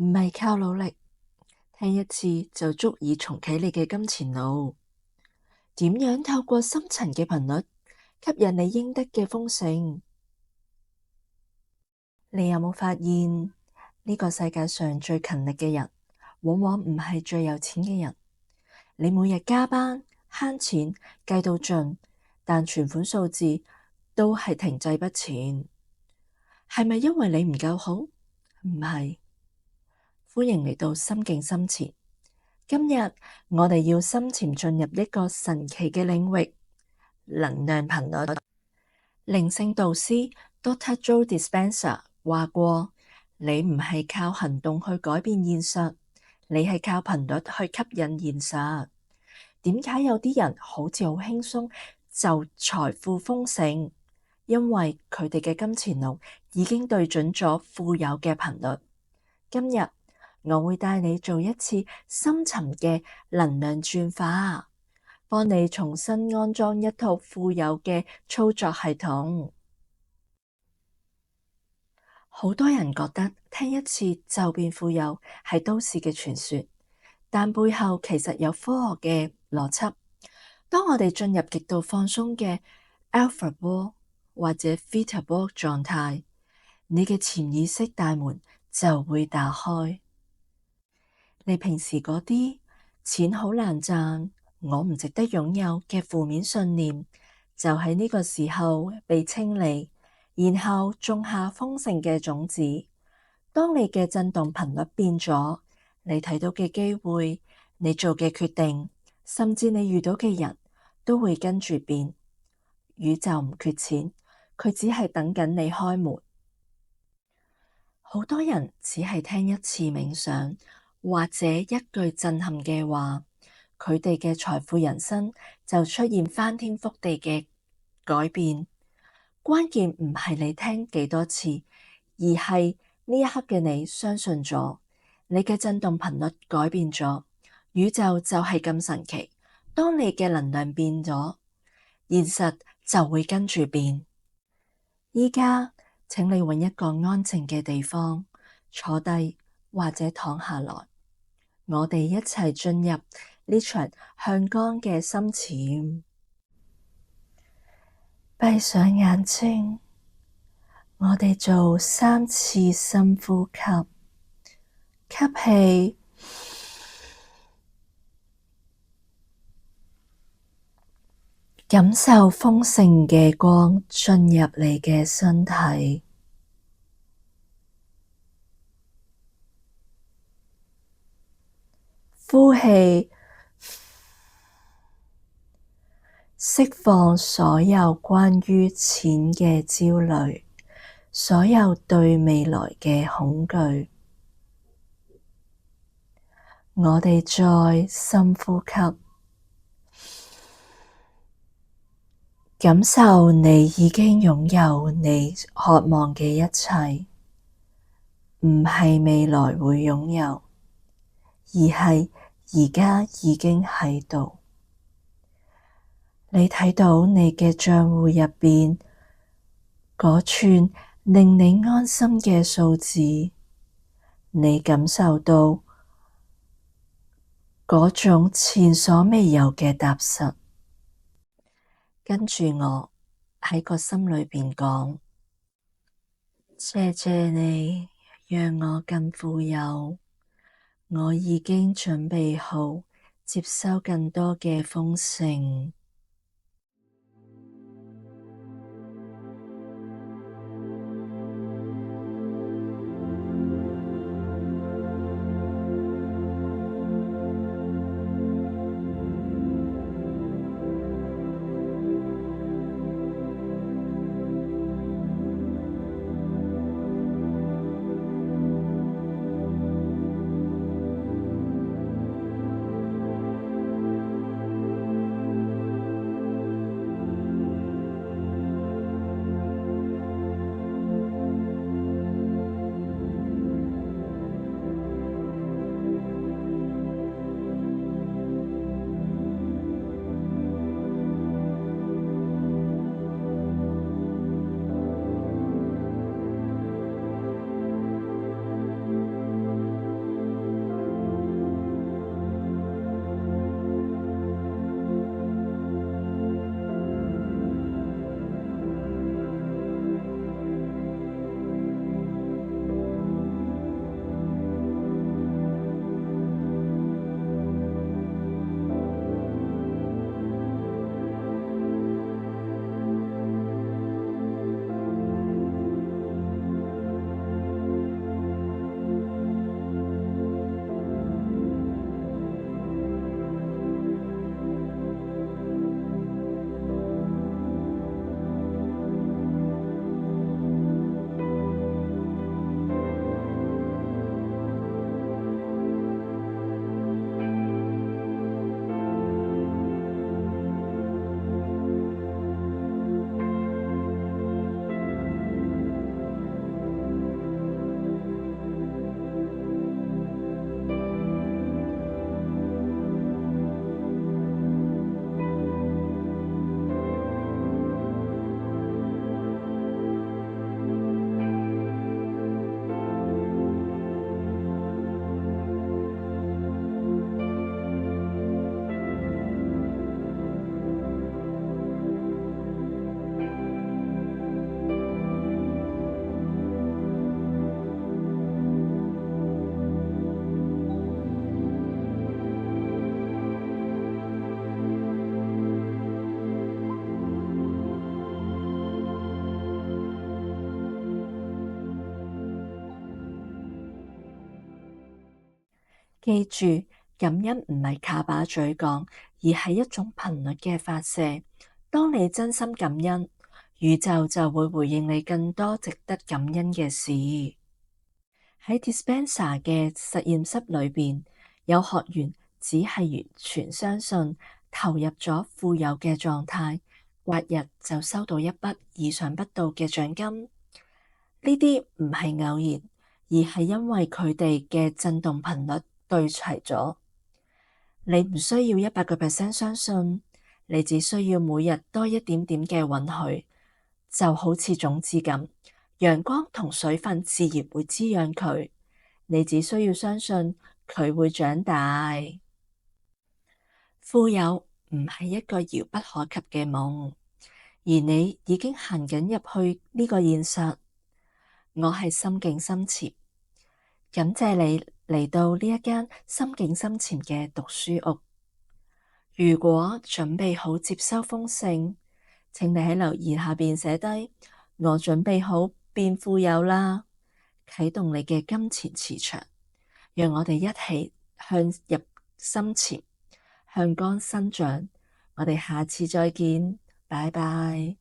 唔係靠努力，聽一次就足以重啟你嘅金錢路。點樣透過深層嘅頻率吸引你應得嘅豐盛？你有冇發現呢個世界上最勤力嘅人，往往唔係最有錢嘅人？你每日加班慳錢計到盡，但存款數字都係停滯不前，係咪因為你唔夠好？唔係。歡迎嚟到心境深潛。今日我哋要深潛進入一個神奇嘅領域——能量頻率。靈性導師 Dr. Joe Dispenza 話過：你唔係靠行動去改變現實，你係靠頻率去吸引現實。點解有啲人好似好輕鬆就財富豐盛？因為佢哋嘅金錢路已經對準咗富有嘅頻率。今日我會帶你做一次深層嘅能量轉化，幫你重新安裝一套富有嘅操作系統。好多人覺得聽一次就變富有係都市嘅傳說，但背後其實有科學嘅邏輯。當我哋進入極度放鬆嘅 Alpha 波或者 Theta 波狀態，你嘅潛意識大門就會打開。你平時嗰啲錢好難賺，我唔值得擁有嘅負面信念，就喺呢個時候被清理，然後種下豐盛嘅種子。當你嘅震動頻率變咗，你睇到嘅機會，你做嘅決定，甚至你遇到嘅人都會跟住變。宇宙唔缺錢，佢只係等緊你開門。好多人只係聽一次冥想，或者一句震撼嘅話，佢哋嘅財富人生就出現翻天覆地嘅改變。關鍵唔係你聽幾多次，而係呢一刻嘅你相信咗，你嘅震動頻率改變咗，宇宙就係咁神奇。當你嘅能量變咗，現實就會跟住變。而家請你揾一個安靜嘅地方坐低，或者躺下來，我哋一齊進入呢場向光嘅深潛。閉上眼睛，我哋做3次深呼吸。吸氣，感受豐盛嘅光進入你嘅身體。呼氣，釋放所有關於錢嘅焦慮，所有對未來嘅恐懼。我哋再深呼吸，感受你已經擁有你渴望嘅一切，唔係未來會擁有，而係而家已經喺度。你睇到你嘅賬戶入邊嗰串令你安心嘅數字，你感受到嗰種前所未有嘅踏實。跟住我喺個心裏邊講：謝謝你讓我更富有，我已經準備好接收更多嘅豐盛。記住，感恩唔係靠把嘴講，而係一種頻率嘅發射。當你真心感恩，宇宙就會回應你更多值得感恩嘅事。喺 Dispenza 嘅實驗室裏邊，有學員只係完全相信，投入咗富有嘅狀態，隔日就收到一筆意想不到嘅獎金。呢啲唔係偶然，而係因為佢哋嘅振動頻率對齊咗。你唔需要100% 相信，你只需要每日多一點點嘅允許，就好似種子咁，陽光同水分自然會滋養佢。你只需要相信佢會長大。富有唔係一個遙不可及嘅夢，而你已經行緊入去呢個現實。我係心境深潛，感謝你嚟到呢一間心境深潛嘅讀書屋。如果準備好接收豐盛，請你喺留言下邊寫低，我準備好變富有啦。啟動你嘅金錢磁場，讓我哋一起向入深潛，向光生長。我哋下次再見，拜拜。